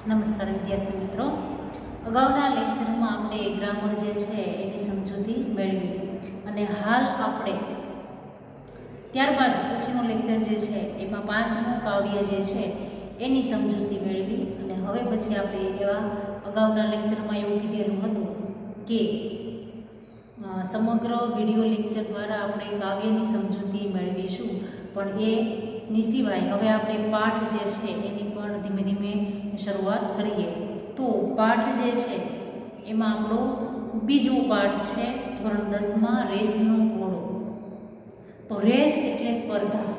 નમસ્કાર વિદ્યાર્થી મિત્રો, અગાઉના લેક્ચરમાં આપણે ગ્રામર જે છે એની સમજૂતી મેળવી અને હાલ આપણે ત્યારબાદ પછીનો લેક્ચર જે છે એમાં પાંચમું કાવ્ય જે છે એની સમજૂતી મેળવી અને હવે પછી આપણે એવા અગાઉના લેક્ચરમાં એવું કીધેલું હતું કે સમગ્ર વિડીયો લેક્ચર દ્વારા આપણે કાવ્યની સમજૂતી મેળવીશું, પણ એની સિવાય હવે આપણે પાઠ જે છે એની પણ ધીમે ધીમે શરૂઆત કરીએ. તો પાઠ જે છે એમાં આપણો બીજો પાઠ છે ધોરણ 10માં રેસનો ઘોડો. તો રેસ એટલે સ્પર્ધા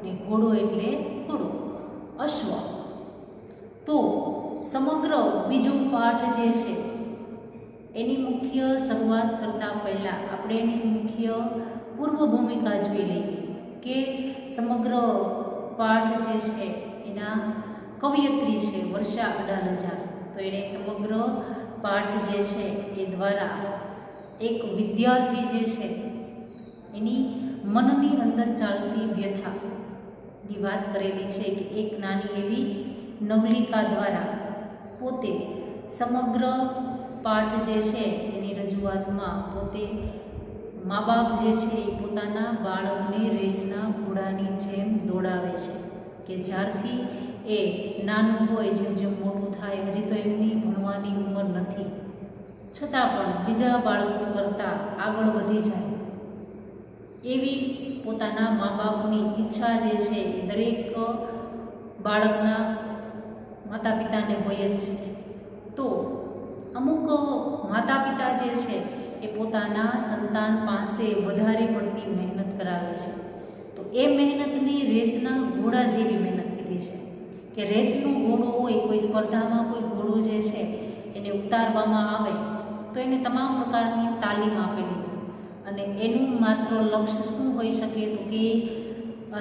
ને ઘોડો એટલે ઘોડો, અશ્વ. તો સમગ્ર બીજો પાઠ જે છે એની મુખ્ય શરૂઆત કરતાં પહેલાં આપણે એની મુખ્ય પૂર્વ ભૂમિકા જોઈ લઈએ કે સમગ્ર પાઠ જે છે એના કવયત્રી છે વર્ષા અડાલજા. તો એને સમગ્ર પાઠ જે છે એ દ્વારા એક વિદ્યાર્થી જે છે એની મનની અંદર ચાલતી વ્યથાની વાત કરેલી છે કે એક નાની એવી નવલિકા દ્વારા પોતે સમગ્ર પાઠ જે છે એની રજૂઆતમાં પોતે મા બાપ જે છે એ પોતાના બાળકને રેસના ઘોડાની જેમ દોડાવે છે કે જ્યારથી એ નાનું હોય જેમ જેમ મોટું થાય, હજી તો એમની ભણવાની ઉંમર નથી, છતાં પણ બીજા બાળકો કરતાં આગળ વધી જાય એવી પોતાના મા બાપની ઈચ્છા જે છે એ દરેક બાળકના માતા પિતાને હોય જ છે. તો અમુક માતા પિતા જે છે એ પોતાના સંતાન પાસે વધારે પડતી મહેનત કરાવે છે. તો એ મહેનતને રેસના ઘોડા જેવી મહેનત કીધી છે કે રેસનો ઘોડો હોય, કોઈ સ્પર્ધામાં કોઈ ઘોડો જે છે એને ઉતારવામાં આવે તો એને તમામ પ્રકારની તાલીમ આપેલી હોય અને એનું માત્ર લક્ષ્ય શું હોઈ શકે તો કે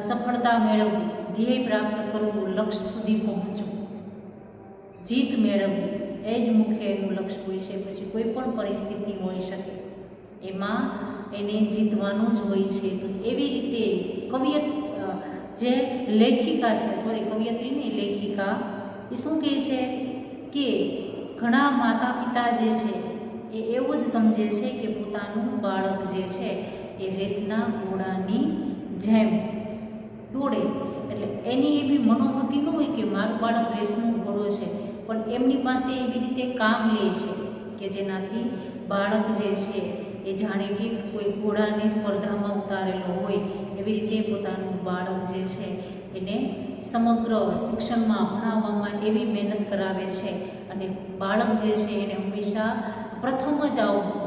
સફળતા મેળવવી, ધ્યેય પ્રાપ્ત કરવું, લક્ષ્ય સુધી પહોંચવું, જીત મેળવવી, એ જ મુખ્ય એનું લક્ષ્ય હોય છે. પછી કોઈ પણ પરિસ્થિતિ હોઈ શકે એમાં એને જીતવાનું જ હોય છે. તો એવી રીતે જે લેખિકા છે, કવયત્રી નહીં લેખિકા, એ શું કહે છે કે ઘણા માતા પિતા જે છે એ એવું જ સમજે છે કે પોતાનું બાળક જે છે એ રેસના ઘોડાની જેમ દોડે, એટલે એની એવી મનોવૃત્તિ ન હોય કે મારું બાળક રેસનો ઘોડો છે, પણ એમની પાસે એવી રીતે કામ લે છે કે જેનાથી બાળક જે છે એ જાણે કે કોઈ ઘોડાને સ્પર્ધામાં ઉતારેલો હોય એવી રીતે પોતાનું બાળક જે છે એને સમગ્ર શિક્ષણમાં ભણાવવામાં એવી મહેનત કરાવે છે અને બાળક જે છે એને હંમેશા પ્રથમ જ આવવું,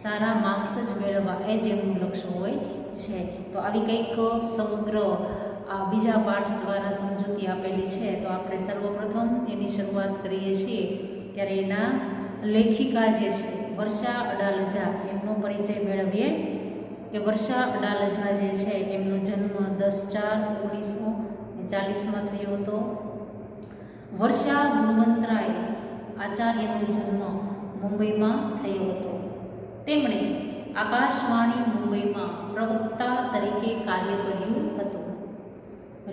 સારા માર્ક્સ જ મેળવવા, એ જ એમનું લક્ષ્ય હોય છે. તો આવી કંઈક સમગ્ર આ બીજા પાઠ દ્વારા સમજૂતી આપેલી છે. તો આપણે સર્વપ્રથમ એની શરૂઆત કરીએ છીએ ત્યારે એના લેખિકા જે છે વર્ષા અડાલજા એમનો પરિચય મેળવીએ કે વર્ષા અડાલજા જે છે એમનો જન્મ 10/4/1940 થયો હતો. વર્ષા ગુણવંતરાય આચાર્યનો જન્મ મુંબઈમાં થયો હતો. તેમણે આકાશવાણી મુંબઈમાં પ્રવક્તા તરીકે કાર્ય કર્યું હતું.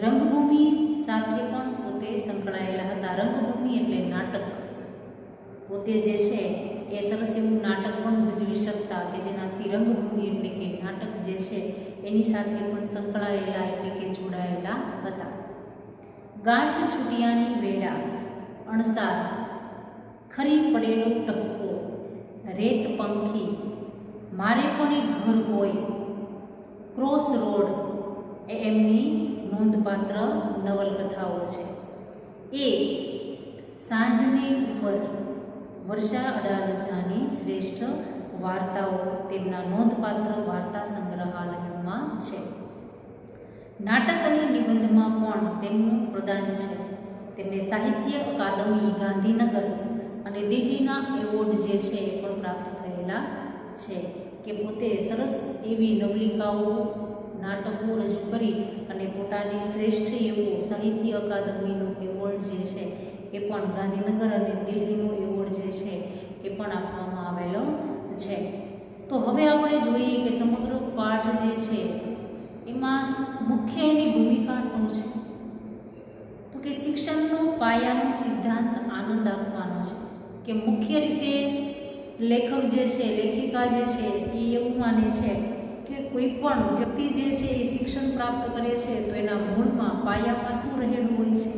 રંગભૂમિ સાથે પણ પોતે સંકળાયેલા હતા. રંગભૂમિ એટલે નાટક. પોતે જે છે એ સરસ એવું નાટક પણ ભજવી શકતા કે જેનાથી રંગભૂમિ એટલે કે નાટક જે છે એની સાથે પણ સંકળાયેલા એટલે કે જોડાયેલા હતા. ગાંઠ છૂટિયાની વેળા, અણસાર, ખરી પડેલો ટપકો, રેત પંખી, મારે પણ એક ઘર હોય, ક્રોસ રોડ એ એમની નોંધપાત્ર નવલકથાઓ છે. એ સાંજની ઉપર વર્ષા અડાલજાની શ્રેષ્ઠ વાર્તાઓ તેમના નોંધપાત્ર વાર્તા સંગ્રહાલયોમાં છે. નાટક અને નિબંધમાં પણ તેમનું પ્રદાન છે. તેમને સાહિત્ય અકાદમી ગાંધીનગર અને દિલ્હીના એવોર્ડ જે છે એ પણ પ્રાપ્ત થયેલા છે કે પોતે સરસ એવી નવલિકાઓ, નાટકો રજૂ કરી અને પોતાની શ્રેષ્ઠ એવો સાહિત્ય અકાદમીનો એવોર્ડ જે છે એ પણ ગાંધીનગર અને દિલ્હીનો એવોર્ડ જે છે એ પણ આપવામાં આવેલો છે. તો હવે આપણે જોઈએ કે સમગ્ર પાઠ જે છે એમાં મુખ્ય એની ભૂમિકા શું છે તો કે શિક્ષણ શિક્ષણનો પાયાનો સિદ્ધાંત આનંદ આપવાનો છે કે મુખ્ય રીતે લેખક જે છે, લેખિકા જે છે એ એવું માને છે કે કોઈ પણ વ્યક્તિ જે છે એ શિક્ષણ પ્રાપ્ત કરે છે તો એના મૂળમાં પાયામાં શું રહેલું હોય છે,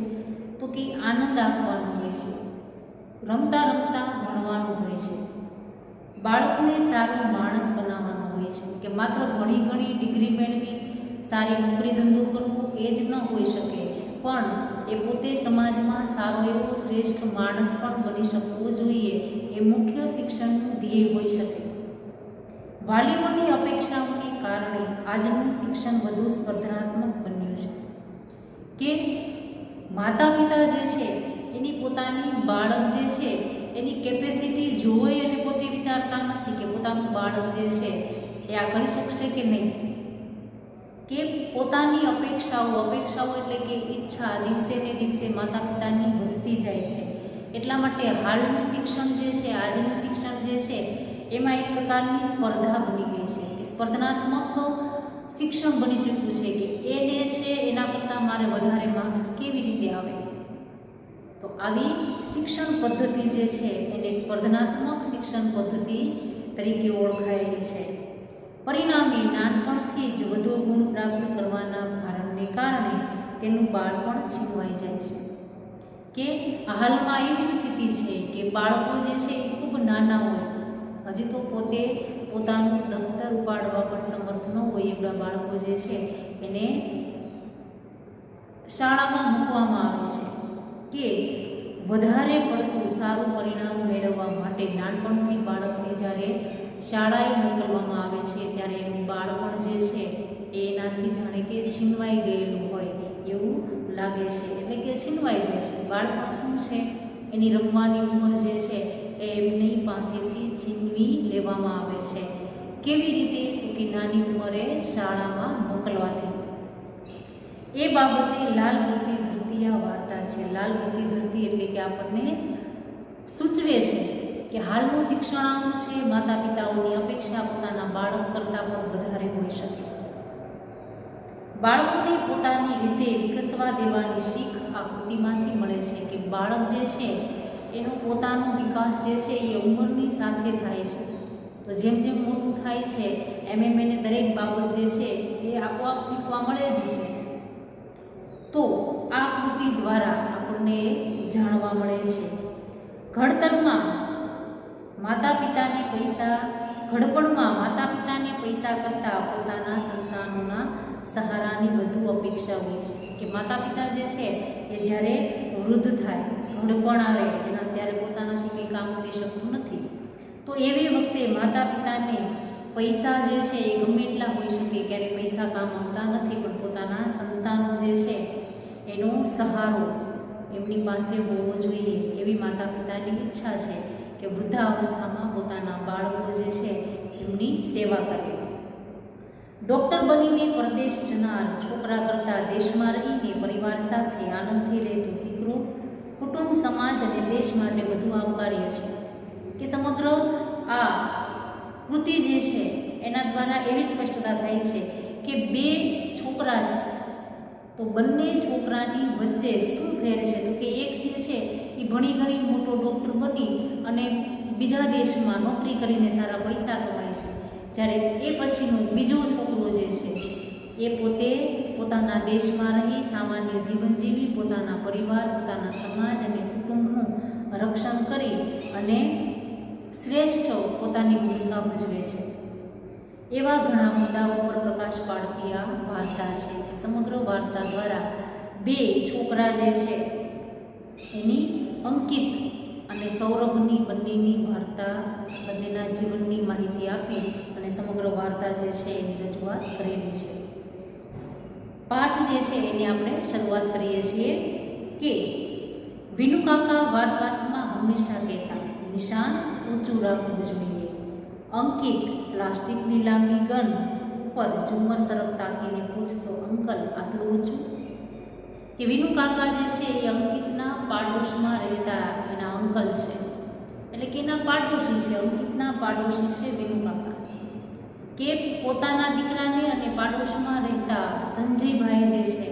તો કે આનંદ આપવાનો હોય છે, રમતા રમતા ભણવાનું હોય છે, બાળકને સારો માણસ બનાવવાનો હોય છે કે માત્ર ઘણી ડિગ્રી મેળવી સારી નોકરી ધંધો કરવો એ જ ન હોઈ શકે, પણ એ પોતે સમાજમાં સારો એવો શ્રેષ્ઠ માણસ પણ બની શકવો જોઈએ. એ મુખ્ય શિક્ષણનું ધ્યેય હોઈ શકે. વાલીઓની અપેક્ષાઓને કારણે આજનું શિક્ષણ વધુ સ્પર્ધાત્મક બન્યું છે કે માતા પિતા જે છે એની પોતાની બાળક જે છે એની કેપેસિટી જોઈ અને પોતે વિચારતા નથી કે પોતાનું બાળક જે છે એ આ કરી શકશે કે નહીં, કે પોતાની અપેક્ષાઓ એટલે કે ઈચ્છા દિવસે ને દિવસે માતા પિતાની વધતી જાય છે. એટલા માટે હાલનું શિક્ષણ જે છે, આજનું શિક્ષણ જે છે એમાં એક પ્રકારની સ્પર્ધા બની ગઈ છે કે સ્પર્ધાત્મક શિક્ષણ બની ચૂક્યું છે કે એને છે એના કરતાં મારે વધારે માર્ક્સ કેવી રીતે આવે. તો આવી શિક્ષણ પદ્ધતિ જે છે એને સ્પર્ધાત્મક શિક્ષણ પદ્ધતિ તરીકે ઓળખાયેલી છે. પરિણામે નાનપણથી જ વધુ ગુણ પ્રાપ્ત કરવાના ભારણને કારણે તેનું બાળપણ છીનવાઈ જાય છે કે હાલમાં એવી સ્થિતિ છે કે બાળકો જે છે એ ખૂબ નાના હોય, હજી તો પોતે પોતાનું દફતર ઉપાડવા પણ સમર્થ ન હોય એવા બાળકો જે છે એને શાળામાં મૂકવામાં આવે છે કે વધારે પડતું સારું પરિણામ મેળવવા માટે નાનપણથી બાળકને જ્યારે શાળાએ મોકલવામાં આવે છે ત્યારે એનું બાળપણ જે છે એ એનાથી જાણે કે છીનવાઈ ગયેલું હોય એવું લાગે છે, એટલે કે છીનવાઈ જાય છે. બાળપણ શું છે, એની રમવાની ઉંમર જે છે એ એમની પાસેથી છીનવી લેવામાં આવે છે. કેવી રીતે, તો કે નાની ઉંમરે શાળામાં મોકલવાથી. એ બાબતે લાલ બત્તી ધરતી આ વાર્તા છે. લાલ બત્તી ધરતી એટલે કે આપણને સૂચવે છે કે હાલનું શિક્ષણ છે માતા પિતાઓની અપેક્ષા પોતાના બાળક કરતાં પણ વધારે હોઈ શકે. બાળકોને પોતાની રીતે વિકસવા દેવાની શીખ આ કૃતિમાંથી મળે છે કે બાળક જે છે એનો પોતાનો વિકાસ જે છે એ ઉંમરની સાથે થાય છે. તો જેમ જેમ મોટું થાય છે એમ એને દરેક બાબત જે છે એ આપોઆપ શીખવા મળે જ છે. તો આ કૃતિ દ્વારા આપણને જાણવા મળે છે ઘડપણમાં માતા પિતાને પૈસા કરતાં પોતાના સંતાનોના સહારાની વધુ અપેક્ષા હોય છે કે માતા પિતા જે છે એ જ્યારે વૃદ્ધ થાય, ઘડપણ આવે, જેના ત્યારે પોતાનાથી કંઈ કામ થઈ શકતું નથી, તો એવી વખતે માતા પિતાને પૈસા જે છે એ ગમે એટલા હોઈ શકે, ક્યારે પૈસા કામ આવતા નથી, પણ પોતાના સંતાનો જે છે એનો સહારો એમની પાસે હોવો જોઈએ એવી માતા પિતાની ઈચ્છા છે કે વૃદ્ધાવસ્થામાં પોતાના બાળકો જે છે એમની સેવા કરે. ડૉક્ટર બનીને પરદેશ જનાર છોકરા કરતાં દેશમાં રહીને પરિવાર સાથે આનંદથી રહેતું દીકરો કુટુંબ, સમાજ અને દેશ માટે વધુ આવકાર્ય છે. કે સમગ્ર આ કૃતિ જે છે એના દ્વારા એવી સ્પષ્ટતા થાય છે કે બે છોકરા છે તો બંને છોકરાની વચ્ચે શું ફેર છે, તો કે એક જે છે એ ભણી ગણી મોટો ડૉક્ટર બની અને બીજા દેશમાં નોકરી કરીને સારા પૈસા કમાય છે, જ્યારે એ પછીનો બીજો છોકરો જે છે એ પોતે પોતાના દેશમાં રહી સામાન્ય જીવન જીવી પોતાના પરિવાર, પોતાના સમાજ અને કુટુંબનું રક્ષણ કરી અને શ્રેષ્ઠ પોતાની ભૂમિકા ભજવે છે. એવા ઘણા મુદ્દાઓ પર પ્રકાશ પાડતી આ વાર્તા છે. સમગ્ર વાર્તા દ્વારા બે છોકરા જે છે એની અંકિત અને સૌરભની બંનેની વાર્તા, બંનેના જીવનની માહિતી આપી અને સમગ્ર વાર્તા જે છે એની રજૂઆત કરેલી છે. પાઠ જે છે એની આપણે શરૂઆત કરીએ છીએ કે વિનુકાકા વાત વાતમાં હંમેશા કહેતા નિશાન ઊંચું રાખવું જોઈએ. અંકિત પ્લાસ્ટિકની લાંબી ગન ઉપર ઝુમ્મર તરફ તાકીને પૂછતો, અંકલ આટલું ઊંચું? કે વિનુકાકા જે છે એ અંકિતના પાડોશમાં રહેતા એના અંકલ છે, એટલે કે એના પાડોશી છે. અંકિતના પાડોશી છે વિનુકાકા. કે પોતાના દીકરાને અને પાડોશમાં રહેતા સંજયભાઈ જે છે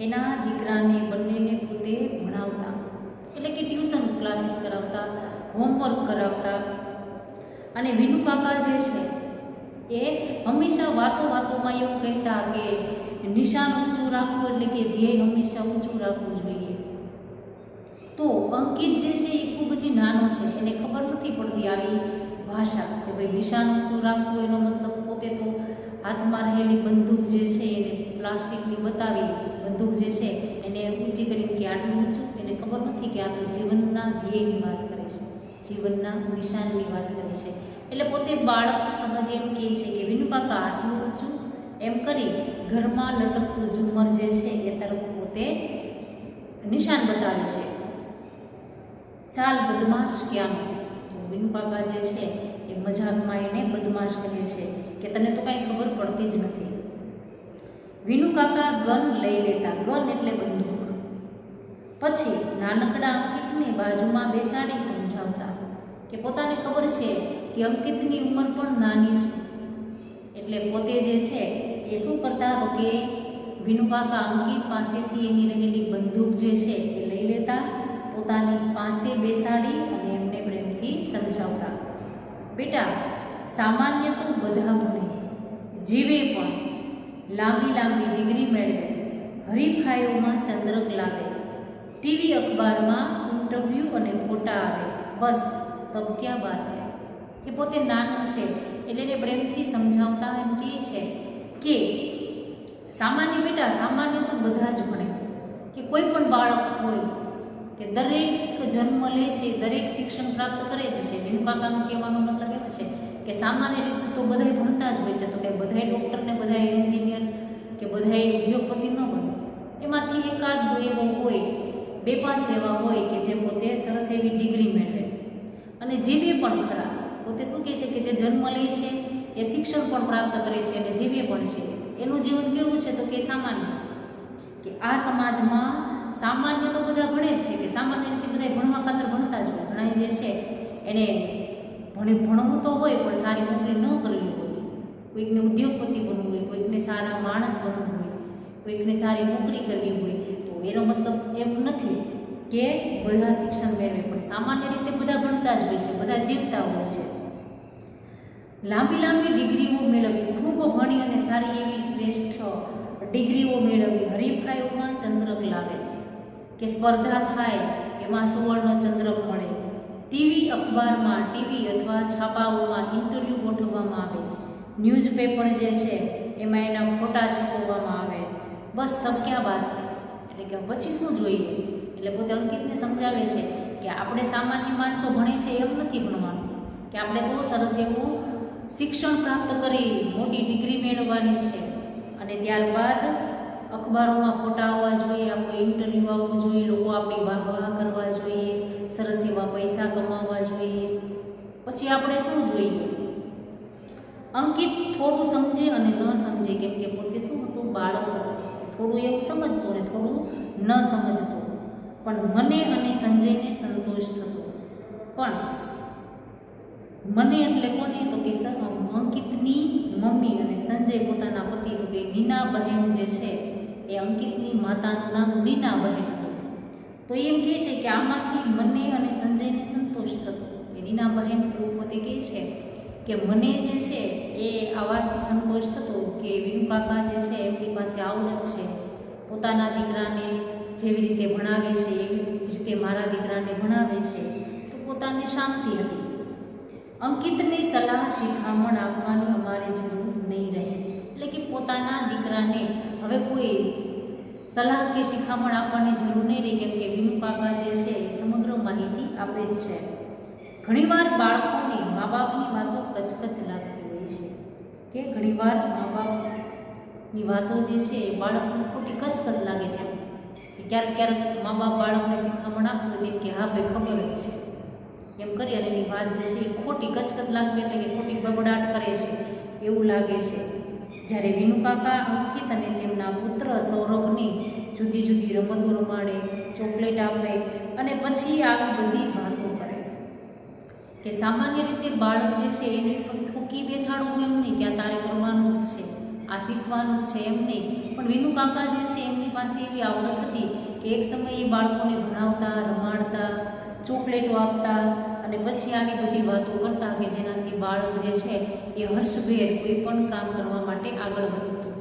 એના દીકરાને બંનેને પોતે પોતે ભણાવતા, એટલે કે ટ્યુશન ક્લાસીસ કરાવતા, હોમવર્ક કરાવતા. અને વિનુ કાકા જે છે એ હંમેશા વાતોમાં એવું કહેતા કે નિશાન ઊંચું રાખવું, એટલે કે ધ્યેય હંમેશા ઊંચું રાખવું જોઈએ. તો અંકિત જે છે એ ખૂબ જ નાનો છે, એને ખબર નથી પડતી આવી ભાષા કે ભાઈ નિશાન ઊંચું રાખવું એનો મતલબ પોતે તો હાથમાં રહેલી બંદૂક જે છે એને પ્લાસ્ટિકની બતાવી બંદૂક જે છે એને ઊંચી કરીને કે આટલું ઊંચું, એને ખબર નથી કે આ તો જીવનના ધ્યેયની વાત કરે છે, જીવનના નિશાનની વાત કરે છે. એટલે પોતે બાળક સમજ એમ કહે છે કે વિનુ કાકા આટલું ઊંચું, એમ કરી ઘરમાં લટકતું ઝુમર જે છે એ તરફ પોતે નિશાન બતાવે છે. ચાલ બદમાશ ક્યાંનો, તો વિનુ કાકા જે છે એ મજાકમાં એને બદમાશ કહે છે કે તને તો કાંઈ ખબર પડતી જ નથી. વિનુ કાકા ગન લઈ લેતા, ગન એટલે બંદૂક. પછી નાનકડા અંકિતને બાજુમાં બેસાડી સમજાવતા કે પોતાને ખબર છે કે અંકિતની ઉંમર પણ નાની છે, એટલે પોતે જે છે એ શું કરતા તો કે વિનુ કાકા અંકિત પાસેથી એની રહેલી બંદૂક જે છે એ લઈ લેતા, પોતાની પાસે બેસાડી અને એમને પ્રેમથી સમજાવતા, બેટા સામાન્ય તો બધા ભણે, જીવે પણ, લાંબી લાંબી ડિગ્રી મેળવે, હરીફાઈઓમાં ચંદ્રક લાવે, ટીવી અખબારમાં ઇન્ટરવ્યૂ અને ફોટા આવે, બસ તબ ક્યાં બાત હૈ. કે પોતે નાનો છે એટલે એને પ્રેમથી સમજાવતા એમ કહે છે કે સામાન્ય બેટા, સામાન્ય તો બધા જ ભણે, કે કોઈ પણ બાળક હોય કે દરેક જન્મ લે છે, દરેક શિક્ષણ પ્રાપ્ત કરે જ છે. વિનુ કાકાનું કહેવાનો મતલબ એમ છે કે સામાન્ય રીતે તો બધાય ભણતા જ હોય છે, તો કે બધાય ડૉક્ટર ને બધાય એન્જિનિયર કે બધાય ઉદ્યોગપતિ ન બને, એમાંથી એકાદ એવો હોય, 2-5 એવા હોય કે જે પોતે સરસ એવી ડિગ્રી મેળવે અને જીવે પણ ખરા. પોતે શું કહે છે કે જે જન્મ લે છે એ શિક્ષણ પણ પ્રાપ્ત કરે છે અને જીવે પણ છે. એનું જીવન કેવું છે તો કે સામાન્ય, કે આ સમાજમાં સામાન્ય તો બધા ભણે જ છે, કે સામાન્ય રીતે બધા ભણવા ખાતર ભણતા જ હોય. ઘણા જે છે એને ભણવું તો હોય પણ સારી નોકરી ન કરવી હોય, કોઈકને ઉદ્યોગપતિ બનવું હોય, કોઈકને સારા માણસ બનવું હોય, કોઈકને સારી નોકરી કરવી હોય, તો એનો મતલબ એમ નથી કે બધા શિક્ષણ મેળવે, પણ સામાન્ય રીતે બધા ભણતા જ હોય છે, બધા જીવતા હોય છે. લાંબી લાંબી ડિગ્રીઓ મેળવી, ખૂબ ભણી અને સારી એવી શ્રેષ્ઠ ડિગ્રીઓ મેળવી, હરીફાઈઓમાં ચંદ્રક લાવે, કે સ્પર્ધા થાય એમાં સુવર્ણ ચંદ્રક મળે, ટીવી અખબારમાં, ટીવી અથવા છાપાઓમાં ઇન્ટરવ્યૂ ગોઠવવામાં આવે, ન્યૂઝપેપર જે છે એમાં એના ફોટા છપાવવામાં આવે, બસ તબ ક્યાં બાત હૈ. એટલે કે પછી શું જોઈએ. એટલે પોતે અંકિતને સમજાવે છે કે આપણે સામાન્ય માણસો ભણે છે એમ નથી ભણવાનું, કે આપણે તો સરસ એવું શિક્ષણ પ્રાપ્ત કરી મોટી ડિગ્રી મેળવવાની છે અને ત્યારબાદ અખબારોમાં ફોટા આવવા જોઈએ, આપણે ઇન્ટરવ્યૂ આવવું જોઈએ, લોકો આપણી વાહ કરવા જોઈએ, સરસ એવા પૈસા કમાવવા જોઈએ. પછી આપણે શું જોઈએ. અંકિત થોડું સમજે અને ન સમજે, કેમ કે પોતે શું હતું, બાળક હતું, થોડું એવું સમજતો ને થોડું ન સમજતો, પણ મને અને સંજયને સંતોષ થતો. પણ મને એટલે કોને તો કે અંકિતની મમ્મી અને સંજય પોતાના પતિ, તો કે નીના બહેન જે છે એ અંકિતની માતાનું નામ નીના બહેન હતું. તો એમ કહે છે કે આમાંથી મને અને સંજયને સંતોષ થતો. એ નીના બહેન પોતે કહે છે કે મને જે છે એ આ વાતથી સંતોષ થતો કે વિનુ કાકા જે છે એમની પાસે આવડત છે, પોતાના દીકરાને જેવી રીતે ભણાવે છે એવી જ રીતે મારા દીકરાને ભણાવે છે, તો પોતાને શાંતિ હતી. અંકિતને સલાહ શિખામણ આપવાની અમારે જરૂર નહીં રહે. એટલે કે પોતાના દીકરાને હવે કોઈ સલાહ કે શિખામણ આપવાની જરૂર નહીં રહી, કેમ કે વિનુ કાકા જે છે એ સમગ્ર માહિતી આપે જ છે. ઘણીવાર બાળકોને મા બાપની વાતો કચકચ લાગતી હોય છે, કે ઘણીવાર મા બાપની વાતો જે છે એ બાળકને ખોટી કચકચ લાગે છે, કે ક્યારેક ક્યારેક મા બાપ બાળકને શિખામણ આપવું હોય કે હા ભાઈ ખબર જ છે એમ કરી અને એની વાત જે છે એ ખોટી કચકચ લાગવી, એટલે કે ખોટી બબડાટ કરે છે એવું લાગે છે. જ્યારે વિનુ કાકા અંકિત અને તેમના પુત્ર સૌરભની જુદી જુદી રમતો રમાડે, ચોકલેટ આપે અને પછી આવી બધી વાતો કરે, કે સામાન્ય રીતે બાળક જે છે એને ઠોકી બેસાડવું એમ નહીં કે આ તારે કરવાનું જ છે, આ શીખવાનું છે એમ નહીં, પણ વિનુ કાકા જે છે એમની પાસે એવી આવડત હતી કે એક સમયે બાળકોને ભણાવતા, રમાડતા, ચોકલેટો આપતા અને પછી આવી બધી વાતો કરતા કે જેનાથી બાળક જે છે એ હર્ષભેર કોઈ પણ કામ કરવા માટે આગળ વધતું.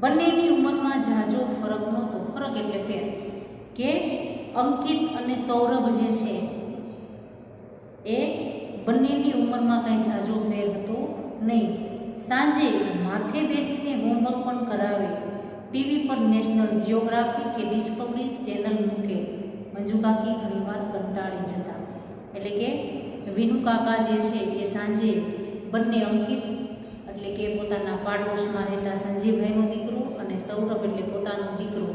બંનેની ઉંમરમાં ઝાઝો ફરક નહોતો. ફરક એટલે ફેર કે અંકિત અને સૌરભ જે છે એ બંનેની ઉંમરમાં કંઈ ઝાઝો ફેર હતો નહીં. સાંજે માથે બેસીને હોમવર્ક પણ કરાવે. ટીવી પર નેશનલ જિયોગ્રાફી કે ડિસ્કવરી ચેનલ મૂકે. મંજુ કાકી ઘણીવાર કંટાળી જતા. એટલે કે વિનુ કાકા જે છે એ સાંજે બંને અંકિત એટલે કે પોતાના પાડોશમાં રહેતા સંજયભાઈનો દીકરો અને સૌરભ એટલે પોતાનો દીકરો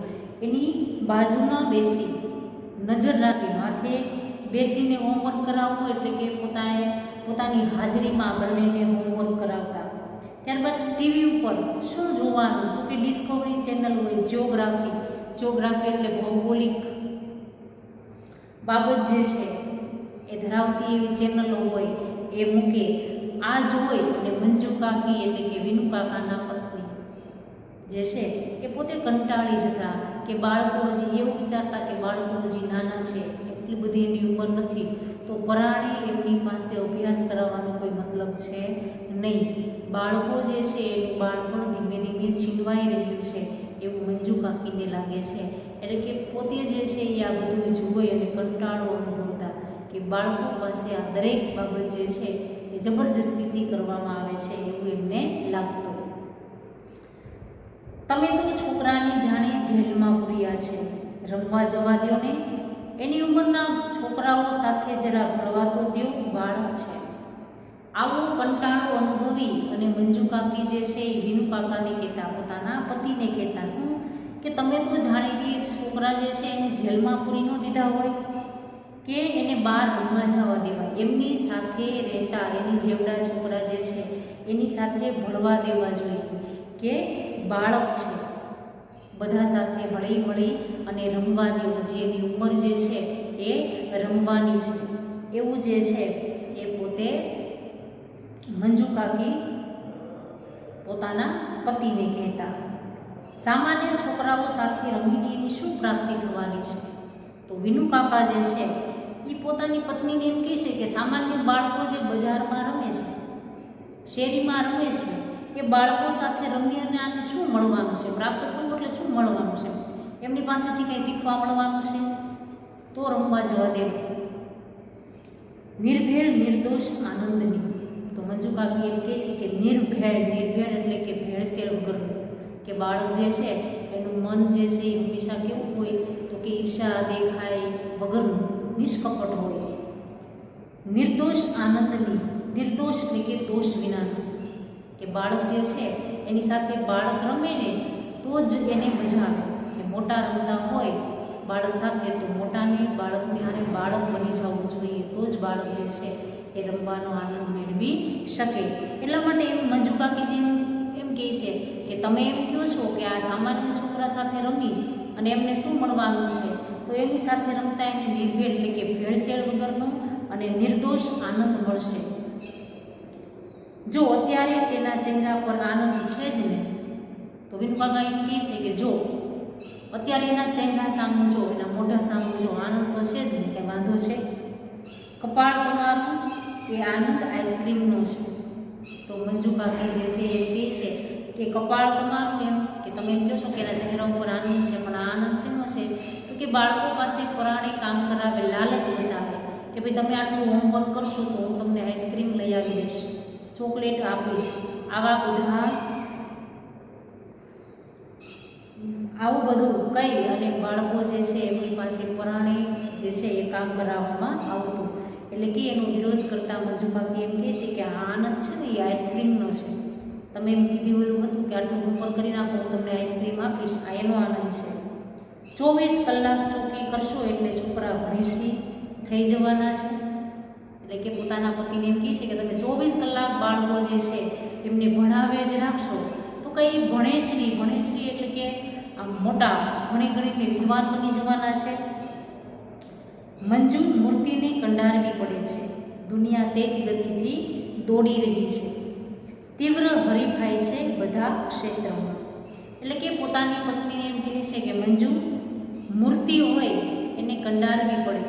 એની બાજુમાં બેસી નજર રાખી માથે બેસીને હોમવર્ક કરાવવું એટલે કે પોતાની હાજરીમાં બંનેને હોમવર્ક કરાવતા. ત્યારબાદ ટીવી ઉપર શું જોવાનું તો કે ડિસ્કવરી ચેનલ હોય, જિયોગ્રાફી એટલે ભૌગોલિક બાબત જે છે એ ધરાવતી એવી ચેનલો હોય એ મૂકે. આ જોઈ અને મંજુ કાકી એટલે કે વિનુ કાકાના પત્ની જે છે એ પોતે કંટાળી જતા કે બાળકો હજી એવું વિચારતા કે બાળકો હજી નાના છે, એટલી બધી એની ઉંમર નથી, તો પરાણે એમની પાસે અભ્યાસ કરાવવાનો કોઈ મતલબ છે નહીં. બાળકો જે છે એનું બાળપણ ધીમે ધીમે છીનવાઈ રહ્યું છે એવું મંજુ કાકીને લાગે છે. એટલે કે પોતે જે છે એ આ બધું જોઈ અને કંટાળો અનુભવતા કે બાળકો પાસે આ દરેક બાબત જે છે એ જબરજસ્તીથી કરવામાં આવે છે એવું એમને લાગતું. તમે તો છોકરાને જાણે જેલમાં પૂર્યા છે, રમવા જવા દો ને, એની ઉંમરના છોકરાઓ સાથે જરા ભળવા તો દો, બાળક છે. આવો કંટાળો અનુભવી અને મંજુ કાકી જે છે એ વિનુ કાકાને કહેતા, પોતાના પતિને કહેતા શું કે તમે તો જાણે કે છોકરા જે છે એને જેલમાં પૂરી ન દીધા હોય કે એને બહાર રમવા જવા દેવા, એમની સાથે રહેતા એની જેવડા છોકરા જે છે એની સાથે ભળવા દેવા જોઈએ કે બાળક છે, બધા સાથે હળી અને રમવા દેવું, જે એની ઉંમર જે છે એ રમવાની છે એવું જે છે એ પોતે મંજુ કાકી પોતાના પતિને કહેતા. સામાન્ય છોકરાઓ સાથે રમીને એની શું પ્રાપ્તિ થવાની છે? તો વિનુ કાકા જે છે એ પોતાની પત્નીને એમ કહે છે કે સામાન્ય બાળકો જે બજારમાં રમે છે, શેરીમાં રમે છે, એ બાળકો સાથે રમી અને આને શું મળવાનું છે? પ્રાપ્ત થવું એટલે શું મળવાનું છે? એમની પાસેથી કંઈ શીખવા મળવાનું છે? તો રમવા જવા દેવું. નિર્ભેળ નિર્દોષ આનંદની. તો મંજુ કાકી એમ કહે છે કે નિર્ભેળ એટલે કે ભેળસેળ વગરનું, કે બાળક જે છે એનું મન જે છે એ હંમેશા કેવું હોય તો કે ઈર્ષા દેખાય વગરનું, નિષ્કપટ હોય. નિર્દોષ આનંદની. નિર્દોષ એટલે કે દોષ વિનાનું, કે બાળક જે છે એની સાથે બાળક રમે ને તો જ એને મજા આવે. કે મોટા રમતા હોય બાળક સાથે તો મોટાને બાળકને હારે બાળક બની જવું જોઈએ, તો જ બાળક જે છે એ રમવાનો આનંદ મેળવી શકે. એટલા માટે એમ મંજુ કાકીજી એમ કહે છે કે તમે એમ કહો છો કે આ સામાન્ય છોકરા સાથે રમી અને એમને શું મળવાનું છે? તો એની સાથે રમતા એને નિર્ભેળ એટલે કે ભેળસેળ વગરનો અને નિર્દોષ આનંદ મળશે. જો અત્યારે તેના ચહેરા પર આનંદ છે જ ને, તો વિનુ કાકા એમ કહે છે કે જો અત્યારે એના ચહેરા સામું જો, એના મોઢા સામું જો, આનંદ તો છે જ ને, કે વાંધો છે? કપાળ તમારું એ આનંદ આઈસ્ક્રીમનો છે. તો મંજુ કાકી જે છે એ કહે છે કે કપાળ તમારું એમ કે તમે એમ કહો છો કે એના ચહેરા ઉપર આનંદ છે, પણ આ આનંદ શેનો છે? તો કે બાળકો પાસે પરાણે કામ કરાવે, લાલચ બતાવે કે ભાઈ તમે આટલું હોમવર્ક કરશો તો હું તમને આઈસ્ક્રીમ લઈ આવી દઈશ, ચોકલેટ આપીશ. આવું બધું કહી અને બાળકો જે છે એમની પાસે પરાણે જે છે એ કામ કરાવવામાં આવતું. એટલે કે એનો વિરોધ કરતા મંજુ કાકી એમ કહે છે કે આ આનંદ છે ને એ આઈસ્ક્રીમનો છે. તમે એમ કીધું એવું હતું કે આટલું હોમવર્ક કરી નાખો હું તમને આઈસ્ક્રીમ આપીશ, આ એનો આનંદ છે. 24 કલાક ચોકી કરશો એટલે છોકરા ભણેશી થઈ જવાના છે. એટલે કે પોતાના પતિને એમ કહે છે કે તમે 24 કલાક બાળકો જે છે એમને ભણાવે જ રાખશો તો કંઈ ભણેશ્રી એટલે કે આમ મોટા ભણી ગણીને વિદ્વાન બની જવાના છે. મંજુ મૂર્તિને કંડારવી પડે છે, દુનિયા તેજ ગતિથી દોડી રહી છે. તીવ્ર હરીફાઈ છે બધા ક્ષેત્રમાં. એટલે કે પોતાની પત્નીને એમ કહે છે કે મંજુ, મૂર્તિ હોય એને કંડારવી પડે,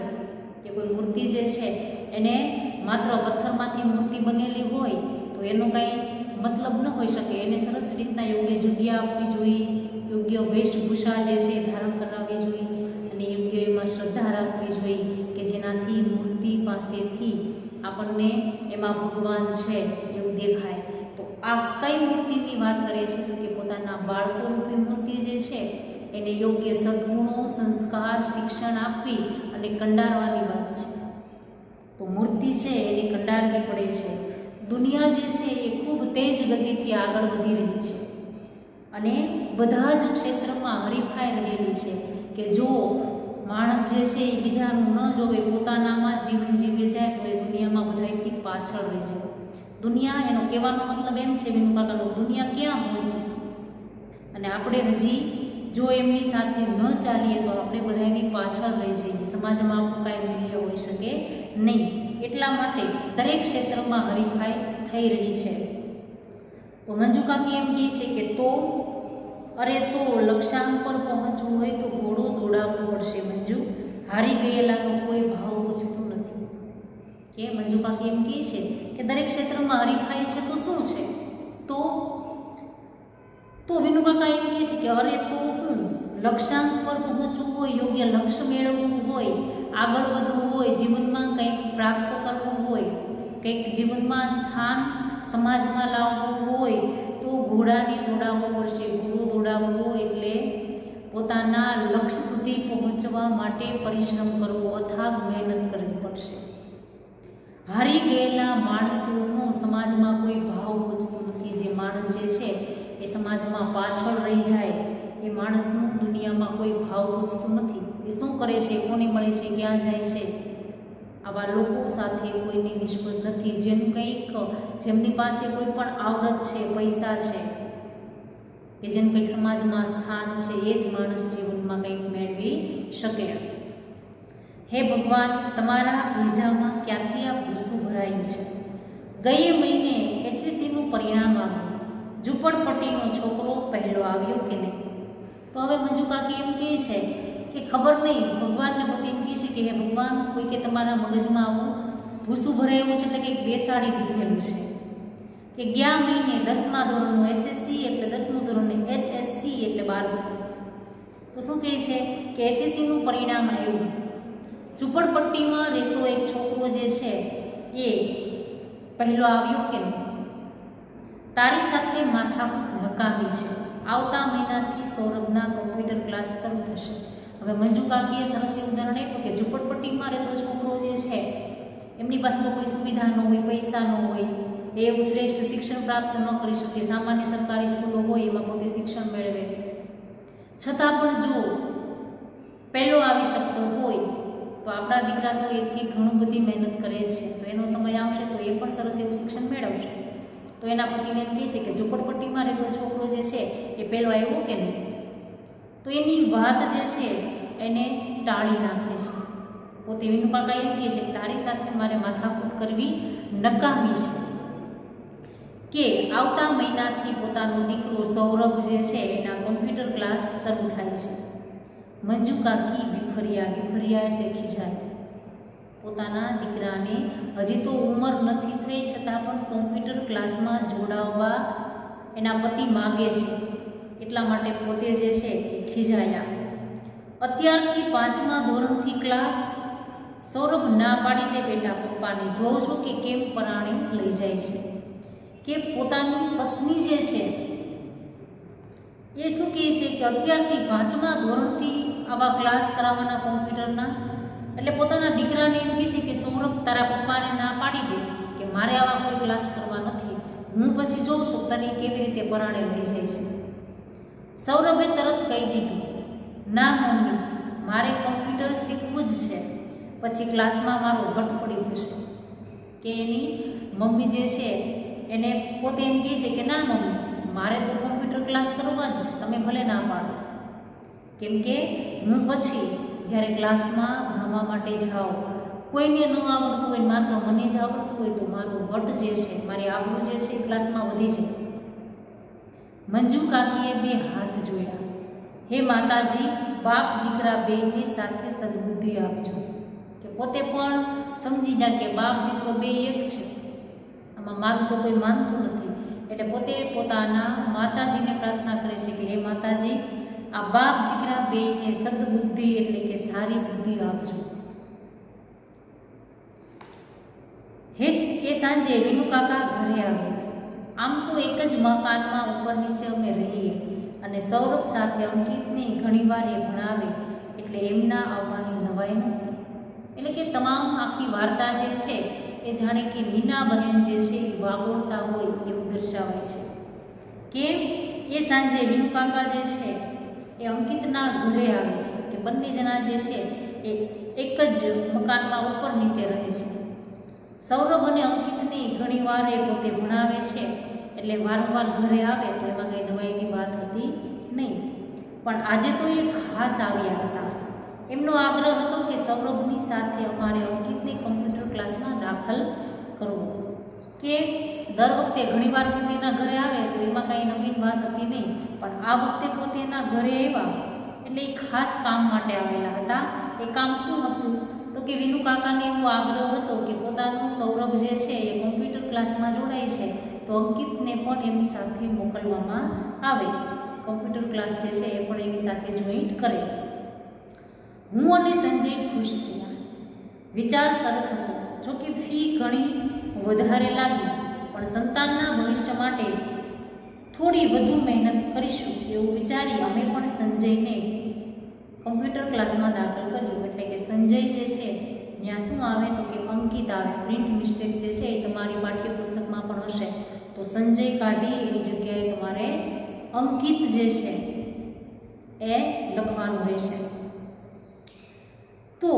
કે કોઈ મૂર્તિ જે છે એને માત્ર પથ્થરમાંથી મૂર્તિ બનેલી હોય તો એનો કાંઈ મતલબ ન હોઈ શકે. એને સરસ રીતના યોગ્ય જગ્યા આપવી જોઈએ, યોગ્ય વેશભૂષા જે છે ધારણ કરાવવી જોઈએ અને યોગ્ય એમાં શ્રદ્ધા રાખવી જોઈએ કે જેનાથી મૂર્તિ પાસેથી આપણને એમાં ભગવાન છે એવું દેખાય. તો આ કઈ મૂર્તિની વાત કરે છે તો કે પોતાના બાળકો રૂપી મૂર્તિ જે છે એને યોગ્ય સદ્ગુણો, સંસ્કાર, શિક્ષણ આપવી અને કંડારવાની વાત છે. તો મૂર્તિ છે એની કંડારવી પડે છે. દુનિયા જે છે એ ખૂબ તેજ ગતિથી આગળ વધી રહી છે અને બધા જ ક્ષેત્રમાં હરીફાઈ રહેલી છે કે જો માણસ જે છે એ બીજાનું ન જોવે, પોતાનામાં જીવન જીવે જાય તો એ દુનિયામાં બધાથી પાછળ રહી જાય. દુનિયા, એનો કહેવાનો મતલબ એમ છે વિનુ કાકાનો, દુનિયા ક્યાં પહોંચી અને આપણે હજી જો એમની સાથે ન ચાલીએ તો આપણે બધાની પાછળ રહી જઈએ. સમાજમાં આપણું કાંઈ મૂલ્ય હોઈ શકે નહીં. એટલા માટે દરેક ક્ષેત્રમાં હરીફાઈ થઈ રહી છે. તો મંજુ કાકી એમ કહે છે કે તો લક્ષ્યાંક પર પહોંચવું હોય તો ઘોડો દોડાવવો પડશે મંજુ, હારી ગયેલાનો કોઈ ભાવ પૂછતું નથી. કે મંજુ કાકી એમ કહે છે કે દરેક ક્ષેત્રમાં હરીફાઈ છે તો શું છે? તો વિનુ કાકા એમ કહે છે કે હું લક્ષ્યાંક પર પહોંચવું હોય, યોગ્ય લક્ષ્ય મેળવવું હોય, આગળ વધવું હોય, જીવનમાં કંઈક પ્રાપ્ત કરવું હોય, કંઈક જીવનમાં સ્થાન સમાજમાં લાવવું હોય તો ઘોડાને દોડાવવો પડશે. ઘોડો દોડાવવો એટલે પોતાના લક્ષ્ય સુધી પહોંચવા માટે પરિશ્રમ કરવો, અથાગ મહેનત કરવી પડશે. હારી ગયેલા માણસોનો સમાજમાં કોઈ ભાવ પૂછતું નથી. જે માણસ જે છે એ સમાજમાં પાછળ રહી જાય એ માણસનું દુનિયામાં કોઈ ભાવ પૂછતું નથી. એ શું કરે છે, કોને મળે છે, ક્યાં જાય છે, આવા લોકો સાથે કોઈની નિસ્બત નથી. જેમની પાસે કોઈ પણ આવડત છે, પૈસા છે, કે જેનું કંઈક સમાજમાં સ્થાન છે, એ જ માણસ જીવનમાં કંઈક મેળવી શકે. હે ભગવાન, તમારા ઈજામાં ક્યાંથી આ ભૂસું ભરાયું છે? ગયે મહિને એસએસસીનું પરિણામ આવ્યું, ઝૂંપડપટ્ટીનો છોકરો પહેલો આવ્યો કે નહીં? તો હવે મંજુ કાકી એમ કહે છે કે ખબર નહીં. ભગવાનને પોતે એમ કહે છે કે હે ભગવાન, કોઈ કે તમારા મગજમાં આવું ભૂસું ભરાયું છે એટલે કંઈક બેસાડી દીધેલું છે કે ગયા મહિને 10મા ધોરણનું એસએસસી એટલે 10મું ધોરણ, HSC એટલે 12મું. તો શું કહે છે કે એસએસસીનું પરિણામ આવ્યું, ઝૂંપડપટ્ટીમાં રહેતો એક છોકરો જે છે એ પહેલો આવ્યો કે નહીં? તારી સાથે માથાકૂટ નકામી છે. આવતા મહિનાથી સૌરભના કોમ્પ્યુટર ક્લાસ શરૂ થશે. હવે મંજુ કાકીએ સરસ એવું ઉદાહરણ આપ્યું કે ઝૂંપડપટ્ટીમાં રહેતો છોકરો જે છે એમની પાસે તો કોઈ સુવિધા ન હોય, પૈસા ન હોય, એવું શ્રેષ્ઠ શિક્ષણ પ્રાપ્ત ન કરી શકે. સામાન્ય સરકારી સ્કૂલો હોય એમાં પોતે શિક્ષણ મેળવે, છતાં પણ જો પહેલો આવી શકતો હોય તો આપણા દીકરા તો એથી ઘણું બધી મહેનત કરે છે. તો એનો સમય આવશે તો એ પણ સરસ એવું શિક્ષણ મેળવશે. તો એના પતિને એમ કહે છે કે ઝૂંપડપટ્ટીમાં રહેતો છોકરો જે છે એ પહેલો આવ્યો કે નહીં? તો એની વાત જે છે એને ટાળી નાખે છે. પોતે વિનુ કાકા એમ કહે છે કે તારી સાથે મારે માથાકૂટ કરવી નકામી છે. કે આવતા મહિનાથી પોતાનો દીકરો સૌરભ જે છે એના કોમ્પ્યુટર ક્લાસ શરૂ થાય છે. મંજુ કાકી વિફર્યા એટલે ખીજાય. પોતાના દીકરાને હજી તો ઉંમર નથી થઈ છતાં પણ કોમ્પ્યુટર ક્લાસમાં જોડાવવા એના પતિ માગે છે. એટલા માટે પોતે જે છે એ ખીજાયા. અત્યારથી 5મા ધોરણથી ક્લાસ? સૌરભ ના પાડી દે બેટા પપ્પાને. જોઉં છું કે કેમ પરાણે લઈ જાય છે. કે પોતાની પત્ની જે છે એ શું કહે છે કે અત્યારથી 5મા ધોરણથી આવા ક્લાસ કરાવવાના કોમ્પ્યુટરના? એટલે પોતાના દીકરાને એમ કહે છે કે સૌરભ તારા પપ્પાને ના પાડી દે કે મારે આવા કોઈ ક્લાસ કરવા નથી, હું પછી જોઉં છું તને કેવી રીતે પરાણે લઈ જાય છે. સૌરભે તરત કહી દીધું, ના મમ્મી, મારે કોમ્પ્યુટર શીખવું જ છે, પછી ક્લાસમાં મારો ઘટ પડી જશે. કે એની મમ્મી જે છે એને પોતે એમ કહે છે કે ના મમ્મી, મારે તો કોમ્પ્યુટર ક્લાસ કરવા જ છે, તમે ભલે ના પાડો. કેમ કે હું પછી જ્યારે ક્લાસમાં ભણવા માટે જાઉં, કોઈને ન આવડતું હોય, માત્ર મને જ આવડતું હોય તો મારું વટ જે છે, મારી આબરૂ જે છે એ ક્લાસમાં વધી છે. મંજુ કાકીએ બે હાથ જોડ્યા. હે માતાજી, બાપ દીકરા બેયને સાથે સદબુદ્ધિ આપજો. કે પોતે પણ સમજી જાય કે બાપ દીકરો બે એક છે, આમાં મારું તો કોઈ માનતું નથી. એટલે પોતે પોતાના માતાજીને પ્રાર્થના કરે છે કે હે માતાજી, આ બાપ દીકરા બેયને સદબુદ્ધિ એટલે કે સારી બુદ્ધિ આપજો. એ સાંજે વિનુ કાકા ઘરે આવ્યા. આમ તો એક જ મકાનમાં ઉપર નીચે અમે રહીએ અને સૌરભ સાથે અંકિતને ઘણીવાર એ ભણાવે, એટલે એમના આવવાની નવાઈ નહોતી. એટલે કે તમામ આખી વાર્તા જે છે એ જાણે કે નીના બહેન જે છે એ વાગોળતા હોય એવું દર્શાવાય છે. કેમ? એ સાંજે વિનુ કાકા જે છે એ અંકિતના ઘરે આવે છે કે બંને જણા જે છે એ એક જ મકાનમાં ઉપર નીચે રહે છે. સૌરભ અને અંકિતને ઘણીવાર એ પોતે ભણાવે છે, એટલે વારંવાર ઘરે આવે તો એમાં કંઈ નવાઈની વાત હતી નહીં. પણ આજે તો એ ખાસ આવ્યા હતા. એમનો આગ્રહ હતો કે સૌરભની સાથે અમારે અંકિતને કમ્પ્યુટર ક્લાસમાં દાખલ કરવો. કે દર વખતે ઘણીવાર પોતે એના ઘરે આવે તો એમાં કાંઈ નવીન વાત હતી નહીં, પણ આ વખતે પોતે એના ઘરે આવ્યા એટલે એ ખાસ કામ માટે આવેલા હતા. એ કામ શું હતું? તો કે વિનુ કાકાને એવો આગ્રહ હતો કે પોતાનો સૌરભ જે છે એ કમ્પ્યુટર ક્લાસમાં જોડાય છે તો અંકિતને પણ એમની સાથે મોકલવામાં આવે. કમ્પ્યુટર ક્લાસ જે છે એ પણ એની સાથે જોઈન્ટ કરે. હું અને સંજય ખુશ થયા. વિચાર સરસ હતો. જોકે ફી ઘણી વધારે લાગી, પણ સંતાનના ભવિષ્ય માટે થોડી વધુ મહેનત કરીશું એવું વિચારી અમે પણ સંજયને કમ્પ્યુટર ક્લાસમાં દાખલ કર્યું. એટલે કે સંજય જે છે ત્યાં શું આવે તો કે અંકિત આવે. પ્રિન્ટ મિસ્ટેક જે છે એ તમારી પાઠ્યપુસ્તકમાં પણ હશે, તો સંજય કાઢી એની જગ્યાએ તમારે અંકિત જે છે એ લખવાનું રહેશે. તો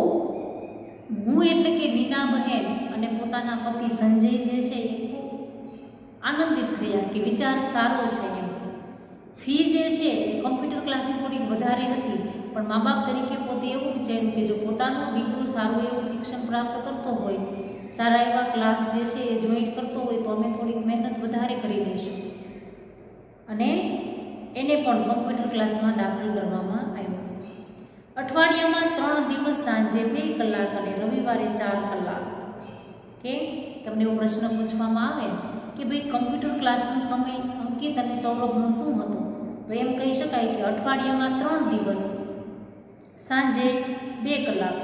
હું એટલે કે નીના બહેન અને પોતાના પતિ સંજય જે છે એ ખૂબ આનંદિત થયા કે વિચાર સારો છે એમ. ફી જે છે કમ્પ્યુટર ક્લાસની થોડીક વધારે હતી, પણ મા બાપ તરીકે પોતે એવું વિચાર્યું કે જો પોતાનો દીકરો સારું એવું શિક્ષણ પ્રાપ્ત કરતો હોય, સારા એવા ક્લાસ જે છે એ જોઈન્ટ કરતો હોય તો અમે થોડીક મહેનત વધારે કરી લઈશું. અને એને પણ કમ્પ્યુટર ક્લાસમાં દાખલ કરવામાં આવ્યો. અઠવાડિયામાં 3 દિવસ સાંજે 2 કલાક અને રવિવારે 4 કલાક. કે તમને એવો પ્રશ્ન પૂછવામાં આવે કે ભાઈ કમ્પ્યુટર ક્લાસનો સમય અંકિત અને સૌરભનો શું હતો? તો એમ કહી શકાય કે અઠવાડિયામાં 3 દિવસ સાંજે 2 કલાક.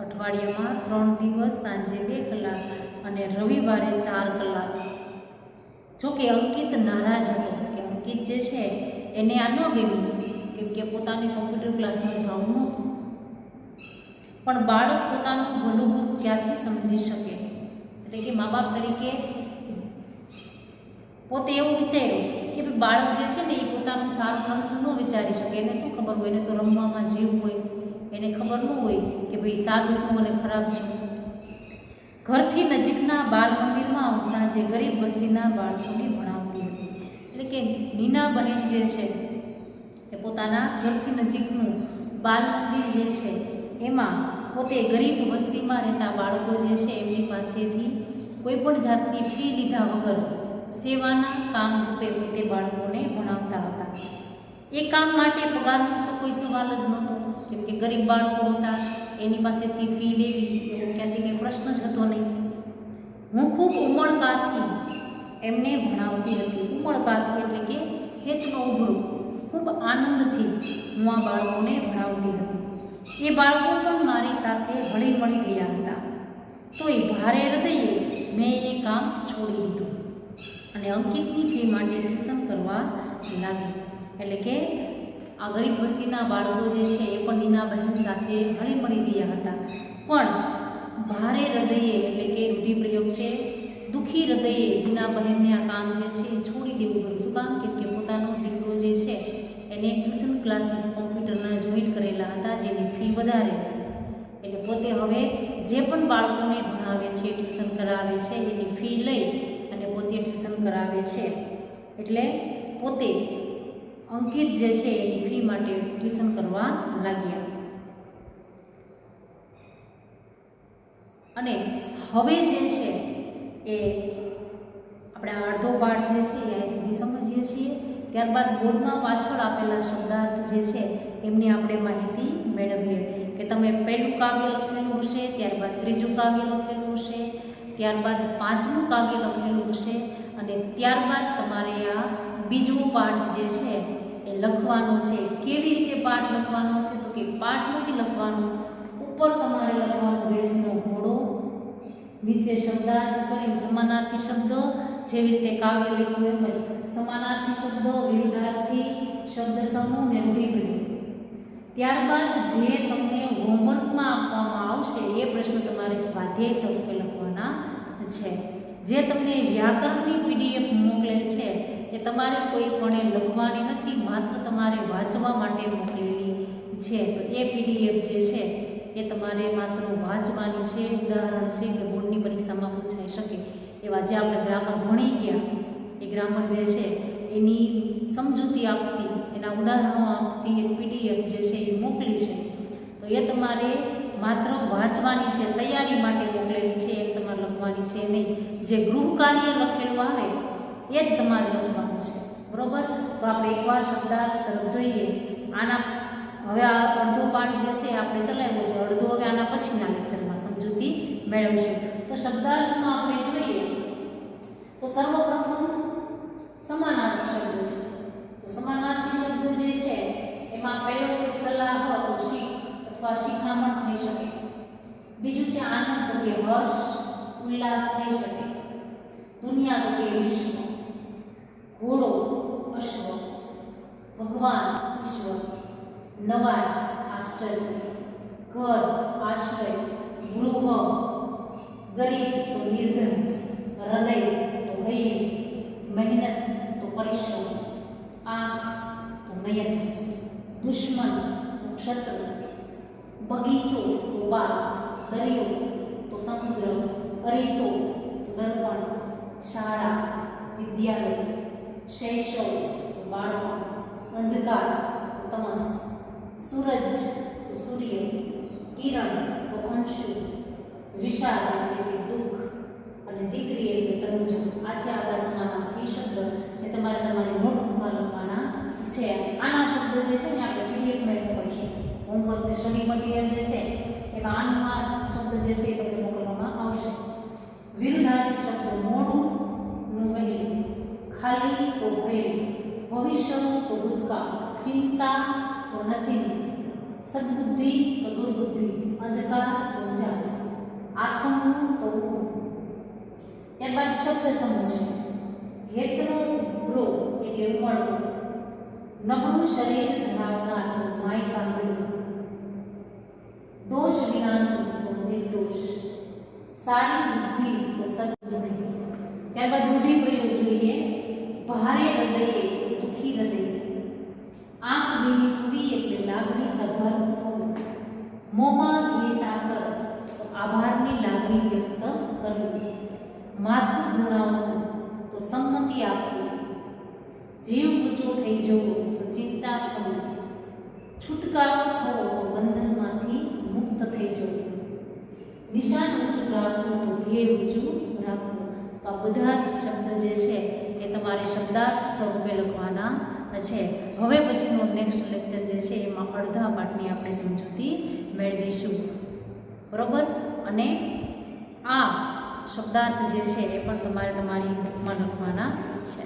અઠવાડિયામાં 3 દિવસ સાંજે 2 કલાક અને રવિવારે 4 કલાક. જોકે અંકિત નારાજ હતો કે અંકિત જે છે એને આ ન ગમ્યું, કેમ કે પોતાને કમ્પ્યુટર ક્લાસમાં જવું નહોતું. પણ બાળક પોતાનું ભલું બુરું ક્યાંથી સમજી શકે? એટલે કે મા બાપ તરીકે પોતે એવું વિચાર્યું કે ભાઈ બાળક જે છે ને એ પોતાનું સારું નરસું ન વિચારી શકે. એને શું ખબર હોય? એને તો રમવામાં જીવ હોય, એને ખબર ન હોય કે ભાઈ સારું શું અને ખરાબ શું. ઘરથી નજીકના બાળ મંદિરમાં હું સાંજે ગરીબ વસ્તીના બાળકોને ભણાવતી હતી. એટલે કે નીના બહેન જે છે એ પોતાના ઘરથી નજીકનું બાળ મંદિર જે છે એમાં પોતે ગરીબ વસ્તીમાં રહેતા બાળકો જે છે એમની પાસેથી કોઈ પણ જાતની ફી લીધા વગર સેવાના કામ રૂપે પોતે બાળકોને ભણાવતા હતા. એ કામ માટે પગારનો તો કોઈ સવાલ જ નહોતો, કેમ કે ગરીબ બાળકો હતા, એની પાસેથી ફી લેવી એવો ક્યાંથી કંઈ પ્રશ્ન જ હતો નહીં. હું ખૂબ ઉમળકાથી એમને ભણાવતી હતી. ઉમળકાથી એટલે કે હેતનો ઉભરો, ખૂબ આનંદથી હું આ બાળકોને ભણાવતી હતી. એ બાળકો પણ મારી સાથે હળી મળી ગયા હતા. તો એ ભારે હૃદયે મેં એ કામ છોડી દીધું અને અંકિતની ફી માટે ટ્યુશન કરવા લાગી. એટલે કે આ ગરીબ વસ્તીના બાળકો જે છે એ પણ નીના બહેન સાથે હળી મળી ગયા હતા. પણ ભારે હૃદયે એટલે કે રૂઢિપ્રયોગ છે, દુઃખી હૃદયે નીના બહેનને આ કામ જે છે એ છોડી દેવું પડ્યું. શું કામ? કેમ કે પોતાનો દીકરો જે છે એને ટ્યુશન ક્લાસીસ કમ્પ્યુટરના જોઈન્ટ કરેલા હતા, જેની ફી વધારે હતી. એટલે પોતે હવે જે પણ બાળકોને ભણાવે છે, ટ્યુશન કરાવે છે, એની ફી લઈ અને પોતે ટ્યુશન કરાવે છે. એટલે પોતે અંકિત જે છે એની ફી માટે ટ્યુશન કરવા લાગ્યા. અને હવે જે છે એ આપણે અડધો પાઠ જે છે એ અહીં સુધી સમજીએ છીએ. ત્યારબાદ બોર્ડમાં પાછળ આપેલા શબ્દાર્થ જે છે એમની આપણે માહિતી મેળવીએ કે તમે પહેલું કાવ્ય લખેલું હશે, ત્યારબાદ ત્રીજું કાવ્ય લખેલું હશે, ત્યારબાદ પાંચમું કાવ્ય લખેલું હશે અને ત્યારબાદ તમારે આ બીજો પાઠ જે છે એ લખવાનો છે. કેવી રીતે પાઠ લખવાનો છે? તો કે પાઠ નથી લખવાનો, ઉપર તમારે લખવાનું રેસનો ઘોડો, નીચે શબ્દાર્થ કરીને સમાનાર્થી શબ્દ, જેવી રીતે કાવ્ય લખ્યું એમ જ સમાનાર્થી શબ્દ, વિરુદ્ધાર્થી શબ્દ સમૂહ ને રૂઢિપ્રયોગ. ત્યારબાદ જે તમને હોમવર્કમાં આપવામાં આવશે એ પ્રશ્ન તમારે સ્વાધ્યાય સ્વરૂપે લખવાના છે. જે તમને વ્યાકરણની PDF મોકલેલ છે એ તમારે કોઈ પણ લખવાની નથી, માત્ર તમારે વાંચવા માટે મોકલેલી છે. તો એ PDF જે છે એ તમારે માત્ર વાંચવાની છે. ઉદાહરણ છે કે બોર્ડની પરીક્ષામાં પૂછાઈ શકે એવા જે આપણે ગ્રામર ભણી ગયા એ ગ્રામર જે છે એની સમજૂતી આપતી, એના ઉદાહરણો આપતી એક PDF જે છે એ મોકલી છે. તો એ તમારે માત્ર વાંચવાની છે, તૈયારી માટે મોકલેલી છે, એમ તમારે લખવાની છે નહીં. જે ગૃહ કાર્ય લખેલું આવે એ જ તમારે લખવાનું છે. બરાબર? તો આપણે એકવાર શબ્દાર્થ તરફ જોઈએ. આના હવે આ અડધો પાઠ જે છે આપણે ચલાવ્યો છે, અડધો હવે આના પછીના લેક્ચરમાં સમજૂતી મેળવશું. તો શબ્દાર્થમાં આપણે જોઈએ તો સર્વપ્રથમ સમાનાર્થી શબ્દ છે. તો સમાનાર્થી શબ્દ જે છે એમાં પહેલો છે સલાહ, તો શીખ અથવા શિખામણ થઈ શકે. બીજું છે આનંદ, તો કે હર્ષ, ઉલ્લાસ થઈ શકે. દુનિયા, તો કે વિશ્વ. ઘોડો, અશ્વ. ભગવાન, ઈશ્વર. નવાઈ, આશ્ચર્ય. ઘર, આશ્રય. ગૃહ, ગરીબ, તો નિર્ધન. હૃદય, તો હૈયું. મહેનત, તો પરિશ્રમ. આંખ, તો નયન. દુશ્મન, તો ક્ષત્રુ. બગીચો, તો બાગ. દરિયો, તો સમુદ્ર. અરીસો, તો દર્પણ. શાળા, વિદ્યાલય. શૈશવ, તો બાળપણ. અંધકાર, તો તમસ. સૂરજ, તો સૂર્ય. કિરણ, તો અંશુ. વિષાદ, એટલે કે દુઃખ. અને દીકરી એટલે તરુજા. આથી આપણા સમાનાર્થી શબ્દ જે તમારે તમારી નોટબુકમાં લખવાના છે. આના શબ્દ જે છે ને આપણે પીડીએફમાં મોકલશું. હોમવર્ક સ્ટડી મટીરિયલ જે છે એમાં આના શબ્દ જે છે એ તમને મોકલવામાં આવશે. વિરુદ્ધાર્થી શબ્દ મોડું નું વહેલું. ખાલી, તો ભરેલું. ભવિષ્યનું, તો ભૂતકાળ. ચિંતા, તો નચિંત. સદબુદ્ધિ, તો દુર્બુદ્ધિ. અંધકાર, તો ઉજાસ. આથમવું, તો ઉકળવું. ત્યારબાદ શબ્દ સમૂહ છે. હેતનો ઉભરો એટલે ઉમળવો. નબળું શરીર ધરાવનાર, તો માયકાગળું. દોષ વિનાનું, તો નિર્દોષ. સારી બુદ્ધિ, તો સદબુદ્ધિ. ત્યારબાદ રૂઢિપ્રયોગ જોઈએ. ભારે હૃદયે, દુઃખી હૃદય. આંખ ભીની થવી એટલે લાગણી સભર થવું. મોંમાં ઘી સાકર, તો આભારની લાગણી વ્યક્ત કરવી. માથું ધૂણાવવું, તો સંમતિ આપવી. જીવ ઊંચો થઈ જવો, તો ચિંતા થવું. છુટકારો થવો, તો બંધનમાંથી મુક્ત થઈ જવું. નિશાન ઊંચું રાખવું, તો ધ્યેય ઊંચું રાખવું. તો આ બધા શબ્દ જે છે એ તમારે શબ્દાર્થ સ્વરૂપે લખવાના છે. હવે પછીનો નેક્સ્ટ લેક્ચર જે છે એમાં અડધા પાઠની આપણે સમજૂતી મેળવીશું. બરાબર? અને આ શબ્દાર્થ જે છે એ પણ તમારે તમારી બુકમાં લખવાના છે.